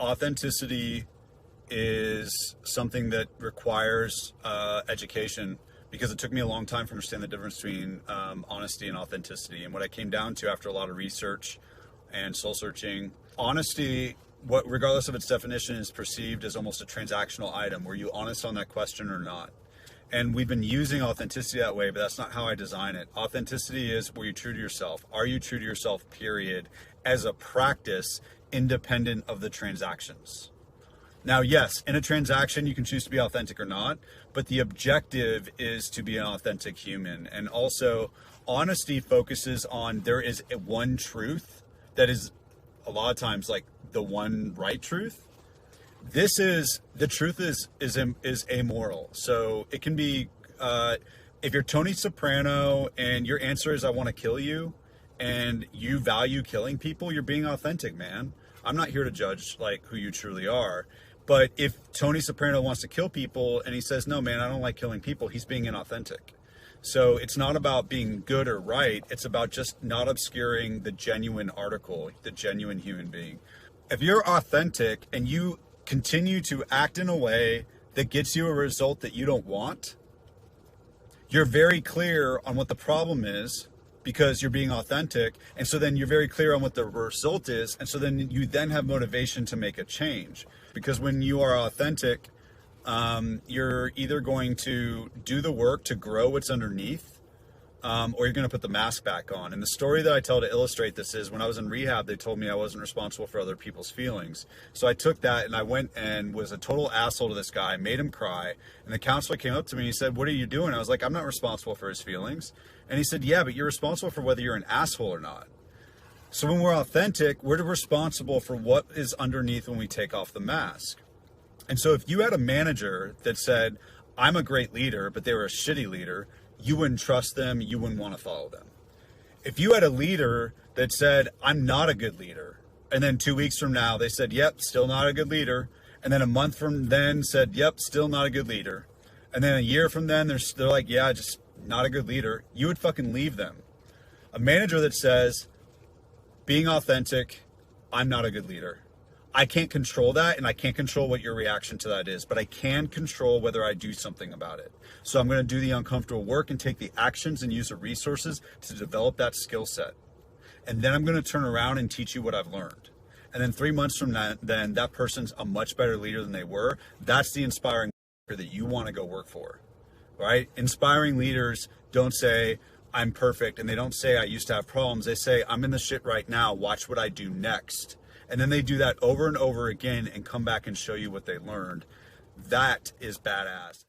authenticity is something that requires education, because it took me a long time to understand the difference between honesty and authenticity. And what I came down to after a lot of research and soul searching, honesty, regardless of its definition, is perceived as almost a transactional item. Were you honest on that question or not? And we've been using authenticity that way, but that's not how I design it. Authenticity is, were you true to yourself? Are you true to yourself, period, as a practice independent of the transactions? Now, yes, in a transaction, you can choose to be authentic or not, but the objective is to be an authentic human. And also, honesty focuses on, there is one truth that is a lot of times like the one right truth. The truth is amoral. So it can be, if you're Tony Soprano and your answer is, I want to kill you, and you value killing people, you're being authentic, man. I'm not here to judge like who you truly are. But if Tony Soprano wants to kill people and he says, no, man, I don't like killing people, he's being inauthentic. So it's not about being good or right. It's about just not obscuring the genuine article, the genuine human being. If you're authentic and you continue to act in a way that gets you a result that you don't want, you're very clear on what the problem is because you're being authentic. And so then you're very clear on what the result is. And so then you then have motivation to make a change. Because when you are authentic, you're either going to do the work to grow what's underneath, or you're going to put the mask back on. And the story that I tell to illustrate this is, when I was in rehab, they told me I wasn't responsible for other people's feelings. So I took that and I went and was a total asshole to this guy, made him cry. And the counselor came up to me and he said, what are you doing? I was like, I'm not responsible for his feelings. And he said, yeah, but you're responsible for whether you're an asshole or not. So when we're authentic, we're responsible for what is underneath when we take off the mask. And so if you had a manager that said, I'm a great leader, but they were a shitty leader, you wouldn't trust them, you wouldn't want to follow them. If you had a leader that said, I'm not a good leader, and then 2 weeks from now they said, yep, still not a good leader, and then a month from then said, yep, still not a good leader, and then a year from then they're like, yeah, just not a good leader, you would fucking leave them. A manager that says, being authentic, I'm not a good leader. I can't control that, and I can't control what your reaction to that is, but I can control whether I do something about it. So I'm going to do the uncomfortable work and take the actions and use the resources to develop that skill set. And then I'm going to turn around and teach you what I've learned. And then 3 months from then that person's a much better leader than they were. That's the inspiring leader that you want to go work for, right? Inspiring leaders don't say, I'm perfect, and they don't say, I used to have problems. They say, I'm in the shit right now. Watch what I do next. And then they do that over and over again and come back and show you what they learned. That is badass.